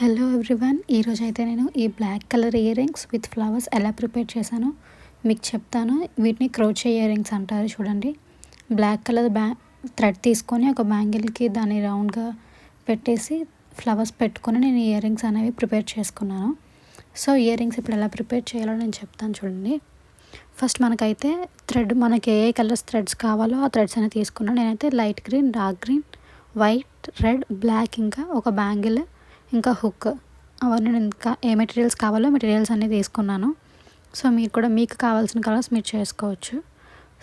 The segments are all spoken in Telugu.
హలో ఎవ్రీవన్, ఈరోజు అయితే నేను ఈ black colour earrings with flowers ఎలా ప్రిపేర్ చేశానో మీకు చెప్తాను. వీటిని క్రోచే ఇయర్ రింగ్స్ అంటారు. చూడండి, బ్లాక్ కలర్ థ్రెడ్ తీసుకొని ఒక బ్యాంగిల్కి దాన్ని రౌండ్గా పెట్టేసి ఫ్లవర్స్ పెట్టుకొని నేను ఇయర్ రింగ్స్ అనేవి ప్రిపేర్ చేసుకున్నాను. సో ఇయర్ రింగ్స్ ఇప్పుడు ఎలా ప్రిపేర్ చేయాలో నేను చెప్తాను. చూడండి, ఫస్ట్ మనకైతే థ్రెడ్ మనకి ఏ కలర్స్ థ్రెడ్స్ కావాలో ఆ థ్రెడ్స్ అనేవి తీసుకున్నాను. నేనైతే light green, dark green, white, red, black, ఇంకా ఒక బ్యాంగిల్, ఇంకా హుక్, అవన్నీ ఇంకా ఏ మెటీరియల్స్ కావాలో మెటీరియల్స్ అన్నీ తీసుకున్నాను. సో మీరు కూడా మీకు కావాల్సిన కలర్స్ మీరు చేసుకోవచ్చు.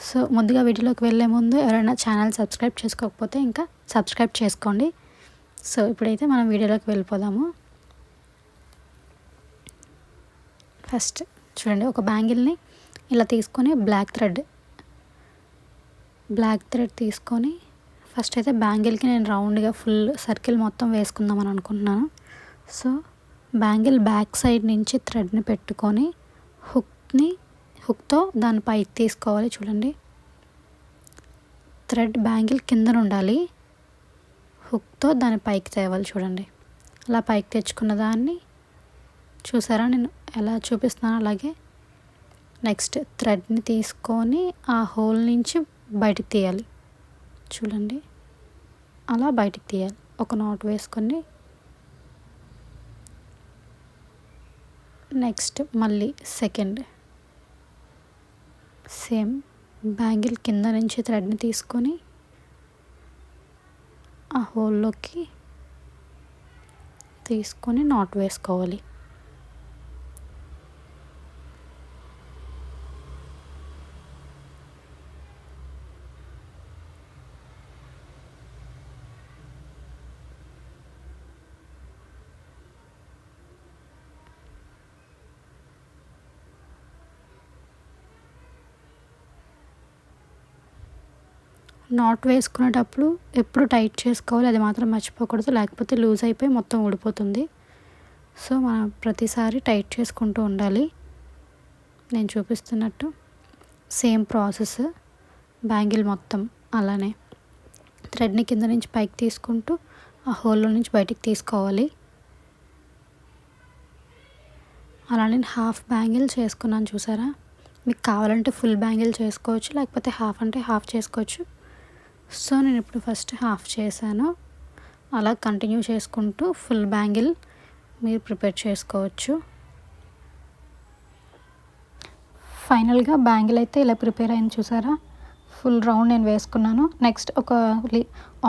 సో ముందుగా వీడియోలోకి వెళ్ళే ముందు ఎవరైనా ఛానల్ సబ్స్క్రైబ్ చేసుకోకపోతే ఇంకా సబ్స్క్రైబ్ చేసుకోండి. సో ఇప్పుడైతే మనం వీడియోలోకి వెళ్ళిపోదాము. ఫస్ట్ చూడండి, ఒక బ్యాంగిల్ని ఇలా తీసుకొని బ్లాక్ థ్రెడ్ తీసుకొని ఫస్ట్ అయితే బ్యాంగిల్కి నేను రౌండ్గా ఫుల్ సర్కిల్ మొత్తం వేసుకుందామని అనుకుంటున్నాను. సో బ్యాంగిల్ బ్యాక్ సైడ్ నుంచి థ్రెడ్ని పెట్టుకొని హుక్తో దాని పైకి తీసుకోవాలి. చూడండి, థ్రెడ్ బ్యాంగిల్ కింద ఉండాలి, హుక్తో దాని పైకి తేవాలి. చూడండి, అలా పైకి తెచ్చుకున్న దాన్ని చూసారా, నేను ఎలా చూపిస్తున్నాను అలాగే. నెక్స్ట్ థ్రెడ్ని తీసుకొని ఆ హోల్ నుంచి బయటికి తీయాలి. చూడండి, అలా బయటికి తీయాలి. ఒక నాట్ వేసుకొని నెక్స్ట్ మళ్ళీ సెకండ్ సేమ్ బ్యాంగిల్ కింద నుంచి థ్రెడ్ని తీసుకొని ఆ హోల్లోకి తీసుకొని నాట్ వేసుకోవాలి. నాట్ వేసుకునేటప్పుడు ఎప్పుడు టైట్ చేసుకోవాలి, అది మాత్రం మర్చిపోకూడదు, లేకపోతే లూజ్ అయిపోయి మొత్తం ఊడిపోతుంది. సో మనం ప్రతిసారి టైట్ చేసుకుంటూ ఉండాలి. నేను చూపిస్తున్నట్టు సేమ్ ప్రాసెస్, బ్యాంగిల్ మొత్తం అలానే థ్రెడ్ని కింద నుంచి పైకి తీసుకుంటూ ఆ హోల్లో నుంచి బయటికి తీసుకోవాలి. అలా నేను హాఫ్ బ్యాంగిల్ చేసుకున్నాను. చూసారా, మీకు కావాలంటే ఫుల్ బ్యాంగిల్ చేసుకోవచ్చు, లేకపోతే హాఫ్ అంటే హాఫ్ చేసుకోవచ్చు. సో నేను ఇప్పుడు ఫస్ట్ హాఫ్ చేశాను. అలా కంటిన్యూ చేసుకుంటూ ఫుల్ బ్యాంగిల్ మీరు ప్రిపేర్ చేసుకోవచ్చు. ఫైనల్గా బ్యాంగిల్ అయితే ఇలా ప్రిపేర్ అయింది. చూసారా, ఫుల్ రౌండ్ నేను వేసుకున్నాను. నెక్స్ట్ ఒక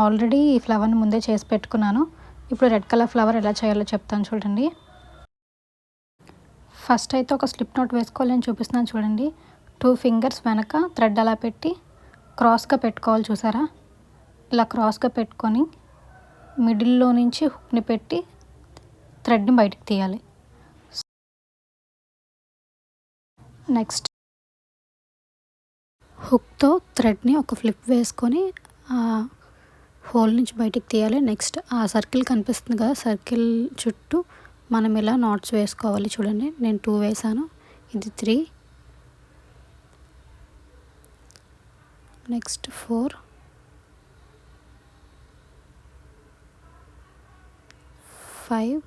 ఆల్రెడీ ఈ ఫ్లవర్ని ముందే చేసి పెట్టుకున్నాను. ఇప్పుడు రెడ్ కలర్ ఫ్లవర్ ఎలా చేయాలో చెప్తాను. చూడండి, ఫస్ట్ అయితే ఒక స్లిప్ నోట్ వేసుకోవాలి. నేను చూపిస్తున్నాను. చూడండి, 2 ఫింగర్స్ వెనక థ్రెడ్ అలా పెట్టి క్రాస్గా పెట్టుకోవాలి. చూసారా, ఇలా క్రాస్గా పెట్టుకొని మిడిల్లో నుంచి హుక్ని పెట్టి థ్రెడ్ని బయటికి తీయాలి. నెక్స్ట్ హుక్తో థ్రెడ్ని ఒక ఫ్లిప్ వేసుకొని ఆ హోల్ నుంచి బయటికి తీయాలి. నెక్స్ట్ ఆ సర్కిల్ కనిపిస్తుంది కదా, సర్కిల్ చుట్టూ మనం ఇలా నాట్స్ వేసుకోవాలి. చూడండి, నేను 2 వేసాను, ఇది 3, నెక్స్ట్ 4, 5,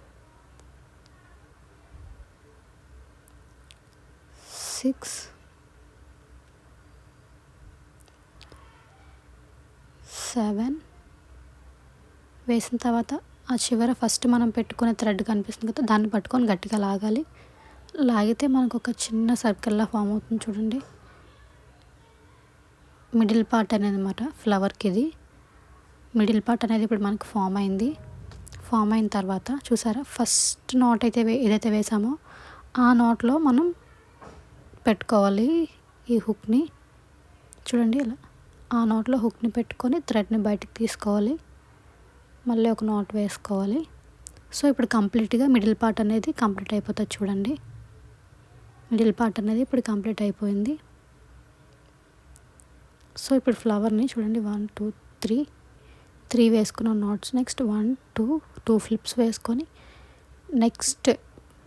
6, 7 వేసిన తర్వాత ఆ చివర ఫస్ట్ మనం పెట్టుకునే థ్రెడ్ కనిపిస్తుంది కదా, దాన్ని పట్టుకొని గట్టిగా లాగాలి. లాగితే మనకు ఒక చిన్న సర్కిల్లా ఫామ్ అవుతుంది. చూడండి, మిడిల్ పార్ట్ అనేది అన్నమాట ఫ్లవర్కి, ఇది మిడిల్ పార్ట్ అనేది ఇప్పుడు మనకు ఫామ్ అయింది. ఫామ్ అయిన తర్వాత చూసారా, ఫస్ట్ నాట్ అయితే ఏదైతే వేసామో ఆ నాట్లో మనం పెట్టుకోవాలి ఈ హుక్ని. చూడండి, ఇలా ఆ నాట్లో హుక్ని పెట్టుకొని థ్రెడ్ని బయటికి తీసుకోవాలి, మళ్ళీ ఒక నాట్ వేసుకోవాలి. సో ఇప్పుడు కంప్లీట్గా మిడిల్ పార్ట్ అనేది కంప్లీట్ అయిపోతుంది. చూడండి, మిడిల్ పార్ట్ అనేది ఇప్పుడు కంప్లీట్ అయిపోయింది. సో ఇప్పుడు ఫ్లవర్ని చూడండి, 1 2 3 వేసుకున్నాం నాట్స్. నెక్స్ట్ 1 2 ఫ్లిప్స్ వేసుకొని నెక్స్ట్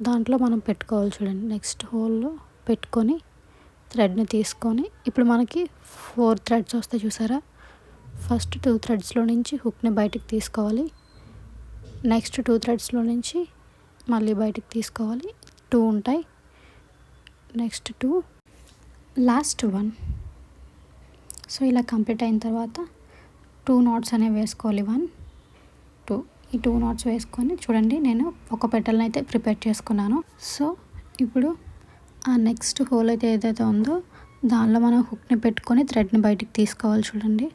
దాంట్లో మనం పెట్టుకోవాలి. చూడండి, నెక్స్ట్ హోల్లో పెట్టుకొని థ్రెడ్ని తీసుకొని ఇప్పుడు మనకి 4 థ్రెడ్స్ వస్తాయి. చూసారా, ఫస్ట్ 2 థ్రెడ్స్లో నుంచి హుక్ని బయటికి తీసుకోవాలి. నెక్స్ట్ 2 థ్రెడ్స్లో నుంచి మళ్ళీ బయటికి తీసుకోవాలి. 2 ఉంటాయి. Next 2, last 1. సో ఇలా కంప్లీట్ అయిన తర్వాత 2 నాట్స్ అనేవి వేసుకోవాలి. 1, 2 ఈ 2 నాట్స్ వేసుకొని చూడండి, నేను ఒక పెటల్ని అయితే ప్రిపేర్ చేసుకున్నాను. సో ఇప్పుడు ఆ నెక్స్ట్ హోల్ అయితే ఏదైతే ఉందో దానిలో మనం హుక్ని పెట్టుకొని థ్రెడ్ని బయటికి తీసుకోవాలి. చూడండి,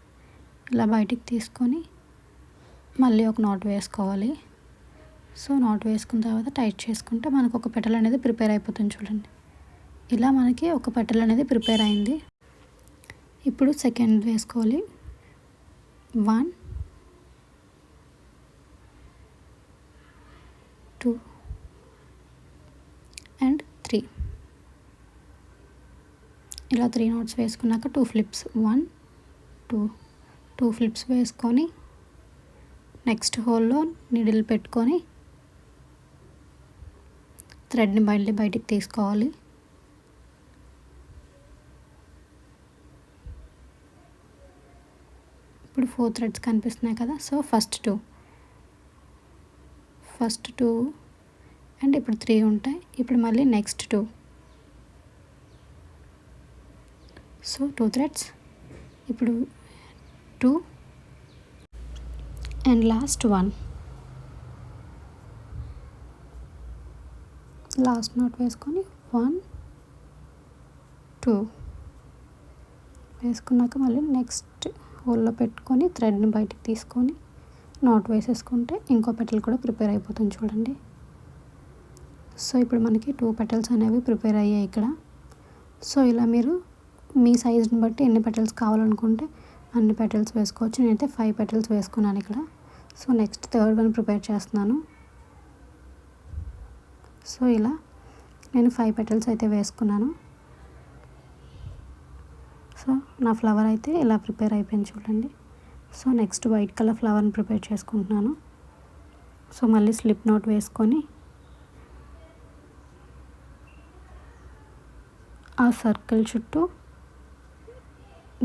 ఇలా బయటికి తీసుకొని మళ్ళీ ఒక నాట్ వేసుకోవాలి. సో నాట్ వేసుకున్న తర్వాత టైట్ చేసుకుంటే మనకు ఒక పెటల్ అనేది ప్రిపేర్ అయిపోతుంది. చూడండి, ఇలా మనకి ఒక పెటల్ అనేది ప్రిపేర్ అయింది. ఇప్పుడు సెకండ్ వేసుకోవాలి. 1, 2 అండ్ 3. ఇలా 3 నాట్స్ వేసుకున్నాక 2 ఫ్లిప్స్, 1, 2 ఫ్లిప్స్ వేసుకొని నెక్స్ట్ హోల్లో నీడిల్ పెట్టుకొని థ్రెడ్ని బయటికి తీసుకోవాలి. ఇప్పుడు 4 థ్రెడ్స్ కనిపిస్తున్నాయి కదా. సో ఫస్ట్ 2 అండ్ ఇప్పుడు 3 ఉంటాయి. ఇప్పుడు మళ్ళీ నెక్స్ట్ 2. సో 2 థ్రెడ్స్, ఇప్పుడు 2 అండ్ లాస్ట్ 1. లాస్ట్ నాట్ వేసుకొని 1, 2 వేసుకున్నాక మళ్ళీ నెక్స్ట్ హోల్లో పెట్టుకొని థ్రెడ్ని బయటికి తీసుకొని నాట్ వేసేసుకుంటే ఇంకో పెటల్ కూడా ప్రిపేర్ అయిపోతుంది. చూడండి, సో ఇప్పుడు మనకి 2 పెటల్స్ అనేవి ప్రిపేర్ అయ్యాయి ఇక్కడ. సో ఇలా మీరు మీ సైజ్ని బట్టి ఎన్ని పెటల్స్ కావాలనుకుంటే అన్ని పెటల్స్ వేసుకోవచ్చు. నేనైతే 5 పెటల్స్ వేసుకున్నాను ఇక్కడ. So next third one prepare చేస్తున్నాను. సో ఇలా నేను 5 పెటల్స్ అయితే వేసుకున్నాను. సో నా ఫ్లవర్ అయితే ఇలా ప్రిపేర్ అయిపోయింది. చూడండి, సో నెక్స్ట్ వైట్ కలర్ ఫ్లవర్ని ప్రిపేర్ చేసుకుంటున్నాను. సో మళ్ళీ స్లిప్ నాట్ వేసుకొని ఆ సర్కిల్ చుట్టూ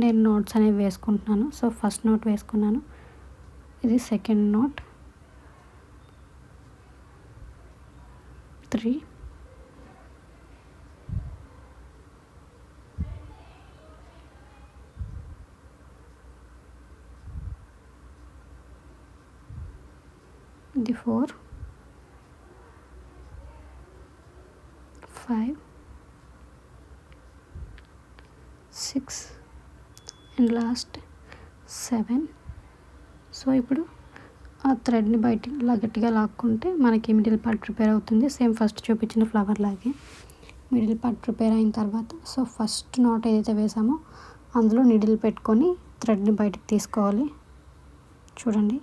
నేను నోట్స్ అనేవి వేసుకుంటున్నాను. సో ఫస్ట్ నోట్ వేసుకున్నాను, ఇది second note, 3, 4, 5, 6 and last 7. So ఇప్పుడు ఆ థ్రెడ్ని బయటికి ఇలా గట్టిగా లాక్కుంటే మనకి మిడిల్ పార్ట్ ప్రిపేర్ అవుతుంది. సేమ్ ఫస్ట్ చూపించిన ఫ్లవర్ లాగే మిడిల్ పార్ట్ ప్రిపేర్ అయిన తర్వాత సో ఫస్ట్ నాట్ ఏదైతే వేసామో అందులో నీడిల్ పెట్టుకొని థ్రెడ్ని బయటికి తీసుకోవాలి. చూడండి,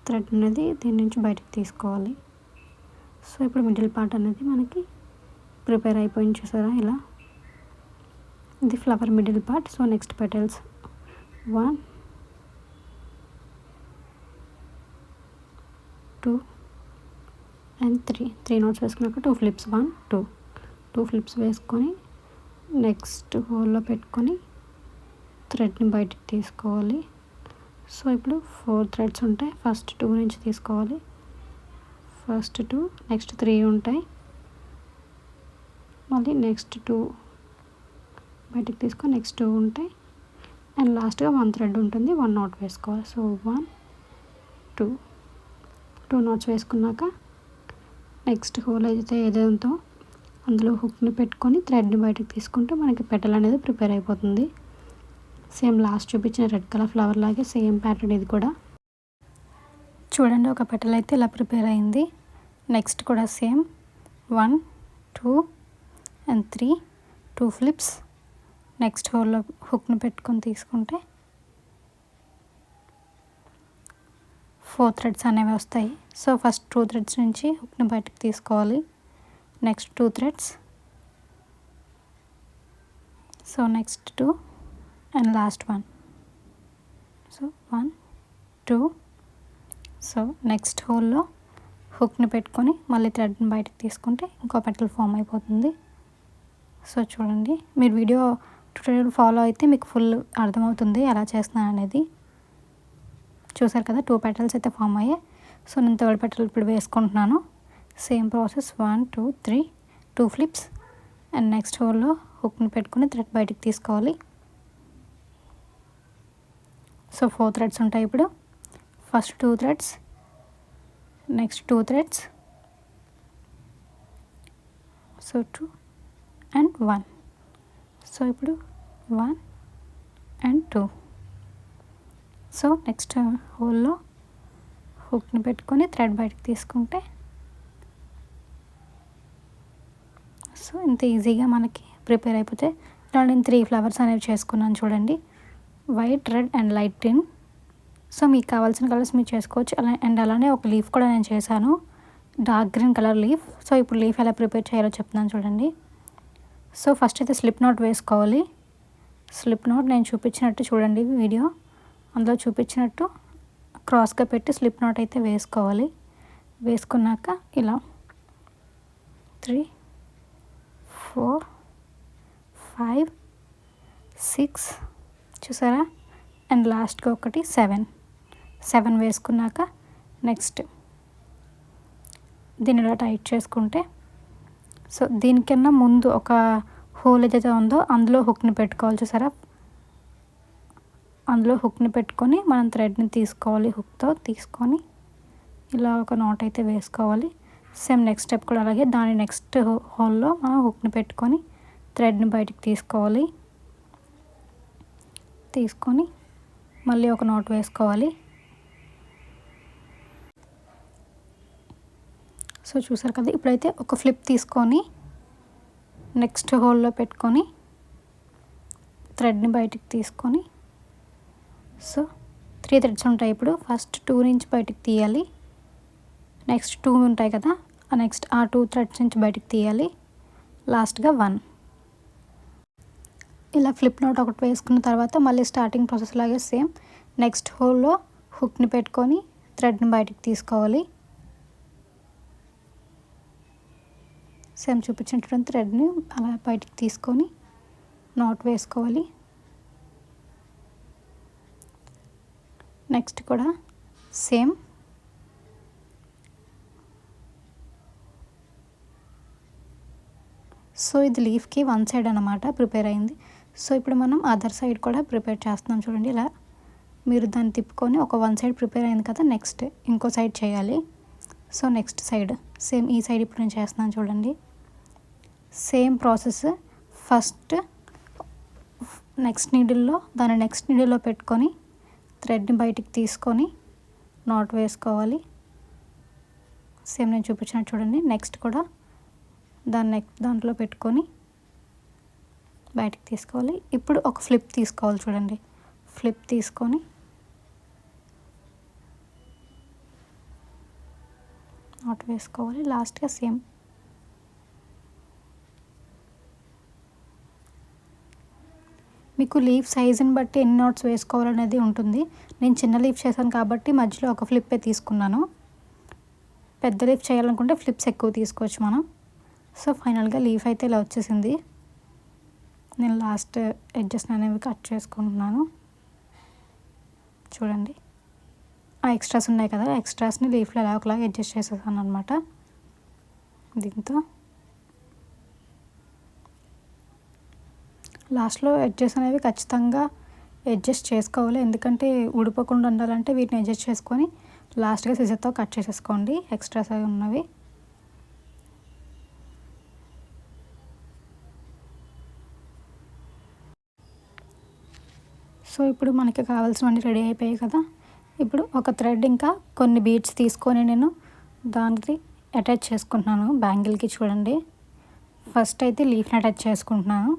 థ్రెడ్ అనేది దీని నుంచి బయటికి తీసుకోవాలి. సో ఇప్పుడు మిడిల్ పార్ట్ అనేది మనకి ప్రిపేర్ అయిపోయింది. చూసారా, ఇలా ఇది flower middle part. So next petals 1, 2 and 3 knots వేసుకున్నాక 2 ఫ్లిప్స్, 1, 2 ఫ్లిప్స్ వేసుకొని నెక్స్ట్ హోల్లో పెట్టుకొని థ్రెడ్ని బయటికి తీసుకోవాలి. సో ఇప్పుడు 4 థ్రెడ్స్ ఉంటాయి. ఫస్ట్ 2 నుంచి తీసుకోవాలి, ఫస్ట్ 2, నెక్స్ట్ 3 ఉంటాయి, మళ్ళీ నెక్స్ట్ 2 బయటికి తీసుకొని నెక్స్ట్ 2 ఉంటాయి అండ్ లాస్ట్గా 1 థ్రెడ్ ఉంటుంది, 1 నాట్ వేసుకోవాలి. సో 1, 2 నాట్స్ వేసుకున్నాక నెక్స్ట్ హోల్ అయితే ఏదైతే అందులో హుక్ని పెట్టుకొని థ్రెడ్ని బయటికి తీసుకుంటే మనకి పెటల్ అనేది ప్రిపేర్ అయిపోతుంది. సేమ్ లాస్ట్ చూపించిన రెడ్ కలర్ ఫ్లవర్ లాగే సేమ్ ప్యాటర్న్ ఇది కూడా. చూడండి, ఒక పెటల్ అయితే ఇలా ప్రిపేర్ అయింది. నెక్స్ట్ కూడా సేమ్ 1, 2 అండ్ 3, 2 ఫ్లిప్స్ నెక్స్ట్ హోల్లో హుక్ని పెట్టుకొని తీసుకుంటే 4 థ్రెడ్స్ అనేవి వస్తాయి. సో ఫస్ట్ 2 థ్రెడ్స్ నుంచి హుక్ని బయటకు తీసుకోవాలి, next 2 threads, so next 2 and last 1. So 1, 2, so next హోల్లో హుక్ని పెట్టుకొని మళ్ళీ థ్రెడ్ని బయటకు తీసుకుంటే ఇంకో పెటల్ ఫామ్ అయిపోతుంది. సో చూడండి, మీరు వీడియో ట్యూటోరియల్ ఫాలో అయితే మీకు ఫుల్ అర్థమవుతుంది ఎలా చేస్తున్నాను అనేది. చూసారు కదా, 2 పెటల్స్ అయితే ఫామ్ అయ్యాయి. సో నేను థర్డ్ పెటల్ ఇప్పుడు వేసుకుంటున్నాను. Same process 1 2 3 2 flips and next హోల్లో హుక్ని పెట్టుకుని థ్రెడ్ బయటికి తీసుకోవాలి. సో 4 థ్రెడ్స్ ఉంటాయి. ఇప్పుడు first 2 threads, next 2 threads, so 2 and 1. So ఇప్పుడు 1 అండ్ 2. సో నెక్స్ట్ హోల్లో హుక్ని పెట్టుకొని థ్రెడ్ బయటకు తీసుకుంటే సో ఇంత ఈజీగా మనకి ప్రిపేర్ అయిపోతే. ఇలా నేను 3 ఫ్లవర్స్ అనేవి చేసుకున్నాను చూడండి, white, red and light green. So మీకు కావాల్సిన కలర్స్ మీరు చేసుకోవచ్చు. అండ్ అలానే ఒక లీఫ్ కూడా నేను చేశాను, dark green colour leaf. So ఇప్పుడు లీఫ్ ఎలా ప్రిపేర్ చేయాలో చెప్తున్నాను చూడండి. సో ఫస్ట్ అయితే స్లిప్ నాట్ వేసుకోవాలి. స్లిప్ నాట్ నేను చూపించినట్టు చూడండి వీడియో, అందులో చూపించినట్టు క్రాస్గా పెట్టి స్లిప్ నాట్ అయితే వేసుకోవాలి. వేసుకున్నాక ఇలా 3 4 5 6 చూసారా, అండ్ లాస్ట్గా ఒకటి 7 వేసుకున్నాక నెక్స్ట్ దీన్ని ఇలా టైట్ చేసుకుంటే, సో దీనికన్నా ముందు ఒక హోల్ ఏదైతే ఉందో అందులో హుక్ని పెట్టుకోవాలి చూసారా. అందులో హుక్ని పెట్టుకొని మనం థ్రెడ్ని తీసుకోవాలి, హుక్తో తీసుకొని ఇలా ఒక నాట్ అయితే వేసుకోవాలి. సేమ్ నెక్స్ట్ స్టెప్ కూడా అలాగే, దాని నెక్స్ట్ హోల్లో మనం హుక్ని పెట్టుకొని థ్రెడ్ని బయటికి తీసుకోవాలి. తీసుకొని మళ్ళీ ఒక నాట్ వేసుకోవాలి. సో చూసారు కదా, ఇప్పుడైతే ఒక ఫ్లిప్ తీసుకొని నెక్స్ట్ హోల్లో పెట్టుకొని థ్రెడ్ని బయటికి తీసుకొని, సో 3 థ్రెడ్స్ ఉంటాయి. ఇప్పుడు ఫస్ట్ 2 నుంచి బయటికి తీయాలి, నెక్స్ట్ 2 ఉంటాయి కదా, ఆ 2 థ్రెడ్స్ నుంచి బయటికి తీయాలి, లాస్ట్గా 1. ఇలా ఫ్లిప్ నోట్ ఒకటి వేసుకున్న తర్వాత మళ్ళీ స్టార్టింగ్ ప్రాసెస్ లాగే సేమ్ నెక్స్ట్ హోల్లో హుక్ని పెట్టుకొని థ్రెడ్ని బయటికి తీసుకోవాలి. సేమ్ చూపించినటువంటి థ్రెడ్ని అలా బయటికి తీసుకొని నాట్ వేసుకోవాలి. నెక్స్ట్ కూడా సేమ్ సో ఇది లీఫ్కి 1 సైడ్ అన్నమాట ప్రిపేర్ అయింది. సో ఇప్పుడు మనం అదర్ సైడ్ కూడా ప్రిపేర్ చేస్తున్నాం చూడండి. ఇలా మీరు దాన్ని తిప్పుకొని ఒక 1 సైడ్ ప్రిపేర్ అయింది కదా, నెక్స్ట్ ఇంకో సైడ్ చేయాలి. సో నెక్స్ట్ సైడ్ సేమ్ ఈ సైడ్ ఇప్పుడు నేను చేస్తున్నాను చూడండి. సేమ్ ప్రాసెస్, ఫస్ట్ నెక్స్ట్ నీడిల్లో పెట్టుకొని థ్రెడ్ని బయటికి తీసుకొని నాట్ వేసుకోవాలి. సేమ్ నేను చూపించినట్టు చూడండి. నెక్స్ట్ కూడా దాంట్లో పెట్టుకొని బయటికి తీసుకోవాలి. ఇప్పుడు ఒక ఫ్లిప్ తీసుకోవాలి చూడండి. ఫ్లిప్ తీసుకొని నాట్ వేసుకోవాలి. లాస్ట్గా సేమ్ మీకు లీఫ్ సైజుని బట్టి ఎన్ని నాట్స్ వేసుకోవాలనేది ఉంటుంది. నేను చిన్న లీఫ్ చేశాను కాబట్టి మధ్యలో ఒక ఫ్లిప్పే తీసుకున్నాను. పెద్ద లీఫ్ చేయాలనుకుంటే ఫ్లిప్స్ ఎక్కువ తీసుకోవచ్చు మనం. సో ఫైనల్గా లీఫ్ అయితే ఇలా వచ్చేసింది. నేను లాస్ట్ ఎడ్జెస్ అనేవి కట్ చేసుకుంటున్నాను చూడండి. ఆ ఎక్స్ట్రాస్ ఉన్నాయి కదా, ఎక్స్ట్రాస్ని లీఫ్లో ఎలా ఒకలాగా అడ్జస్ట్ చేసేసాను అనమాట. దీంతో లాస్ట్లో ఎడ్జెస్ అనేవి ఖచ్చితంగా అడ్జస్ట్ చేసుకోవాలి, ఎందుకంటే ఊడిపోకుండా ఉండాలంటే వీటిని అడ్జస్ట్ చేసుకొని లాస్ట్గా సిజర్తో కట్ చేసేసుకోండి ఎక్స్ట్రాస్ అవి ఉన్నవి. సో ఇప్పుడు మనకి కావాల్సినవన్నీ రెడీ అయిపోయాయి కదా. ఇప్పుడు ఒక థ్రెడ్ ఇంకా కొన్ని బీడ్స్ తీసుకొని నేను దానికి అటాచ్ చేసుకుంటున్నాను బ్యాంగిల్కి. చూడండి, ఫస్ట్ అయితే లీఫ్ని అటాచ్ చేసుకుంటున్నాను.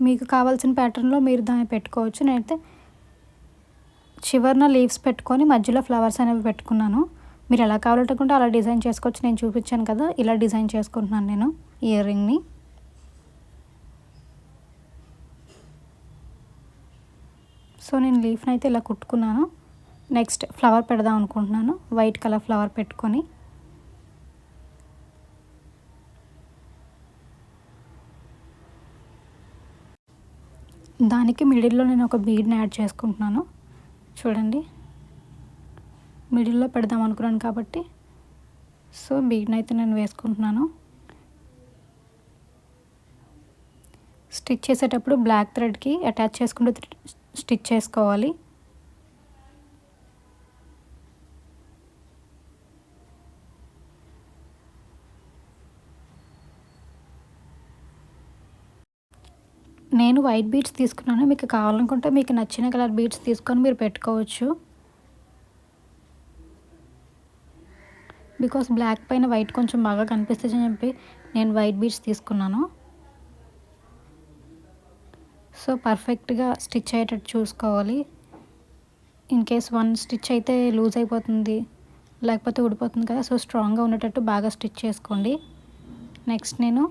మీకు కావాల్సిన ప్యాటర్న్లో మీరు దాన్ని పెట్టుకోవచ్చు. నేనైతే చివరిన లీవ్స్ పెట్టుకొని మధ్యలో ఫ్లవర్స్ అనేవి పెట్టుకున్నాను. మీరు ఎలా కావాలంటే అలా డిజైన్ చేసుకోవచ్చు. నేను చూపించాను కదా, ఇలా డిజైన్ చేసుకుంటున్నాను నేను ఇయర్ రింగ్ని. సో నేను లీఫ్ని అయితే ఇలా కుట్టుకున్నాను. నెక్స్ట్ ఫ్లవర్ పెడదాం అనుకుంటున్నాను. వైట్ కలర్ ఫ్లవర్ పెట్టుకొని దానికి మిడిల్లో నేను ఒక బీడ్ని యాడ్ చేసుకుంటున్నాను. చూడండి, మిడిల్లో పెడదాం అనుకున్నాను కాబట్టి సో బీడ్ని అయితే నేను వేసుకుంటున్నాను. స్టిచ్ చేసేటప్పుడు బ్లాక్ థ్రెడ్కి అటాచ్ చేసుకుంటూ స్టిచ్ చేసుకోవాలి. నేను వైట్ బీడ్స్ తీసుకున్నాను. మీకు కావాలనుకుంటే మీకు నచ్చిన కలర్ బీడ్స్ తీసుకొని మీరు పెట్టుకోవచ్చు. బికాస్ బ్లాక్ పైన వైట్ కొంచెం బాగా కనిపిస్తుంది అని చెప్పి నేను వైట్ బీడ్స్ తీసుకున్నాను. సో పర్ఫెక్ట్గా స్టిచ్ అయ్యేటట్టు చూసుకోవాలి. ఇన్ కేస్ వన్ స్టిచ్ అయితే లూజ్ అయిపోతుంది, లేకపోతే ఊడిపోతుంది కదా. సో స్ట్రాంగ్గా ఉండేటట్టు బాగా స్టిచ్ చేసుకోండి. నెక్స్ట్ నేను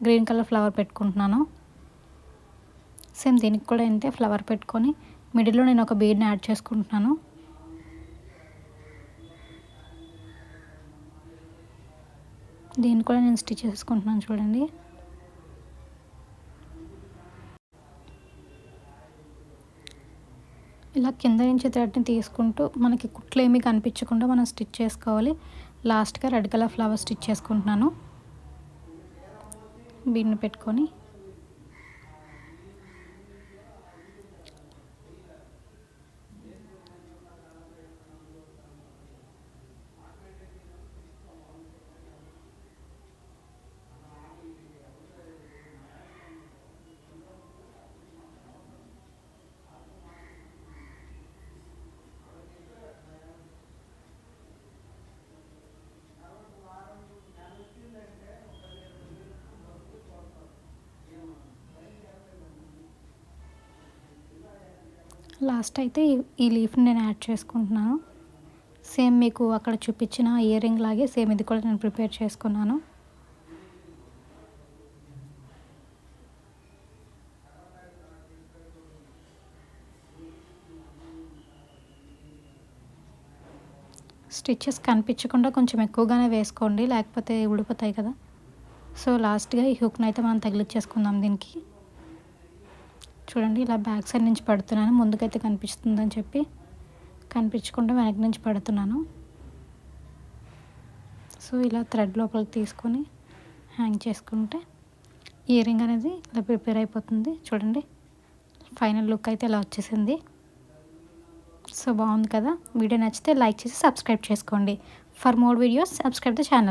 గ్రీన్ కలర్ ఫ్లవర్ పెట్టుకుంటున్నాను. సేమ్ దీనికి కూడా అంతే, ఫ్లవర్ పెట్టుకొని మిడిల్లో నేను ఒక బీడ్ని యాడ్ చేసుకుంటున్నాను. దీన్ని కూడా నేను స్టిచ్ చేసుకుంటున్నాను. చూడండి, ఇలా కింద నుంచి థ్రెడ్ని తీసుకుంటూ మనకి కుట్లు ఏమీ కనిపించకుండా మనం స్టిచ్ చేసుకోవాలి. లాస్ట్గా రెడ్ కలర్ ఫ్లవర్ స్టిచ్ చేసుకుంటున్నాను. బీడ్ని పెట్టుకొని లాస్ట్ అయితే ఈ లీఫ్ని నేను యాడ్ చేసుకుంటున్నాను. సేమ్ మీకు అక్కడ చూపించిన ఇయర్ రింగ్ లాగే సేమ్ ఇది కూడా నేను ప్రిపేర్ చేసుకున్నాను. స్టిచెస్ కనిపించకుండా కొంచెం ఎక్కువగానే వేసుకోండి, లేకపోతే ఊడిపోతాయి కదా. సో లాస్ట్గా ఈ హుక్ని అయితే మనం తగిలిచ్చేసుకుందాం దీనికి. చూడండి, ఇలా బ్యాక్ సైడ్ నుంచి పడుతున్నాను, ముందుకైతే కనిపిస్తుందని చెప్పి కనిపించకుండా వెనక నుంచి పడుతున్నాను. సో ఇలా థ్రెడ్ లోపలికి తీసుకొని హ్యాంగ్ చేసుకుంటే ఇయర్ రింగ్ అనేది ఇలా ప్రిపేర్ అయిపోతుంది. చూడండి, ఫైనల్ లుక్ అయితే ఇలా వచ్చేసింది. సో బాగుంది కదా. వీడియో నచ్చితే లైక్ చేసి సబ్స్క్రైబ్ చేసుకోండి. For more videos subscribe the channel.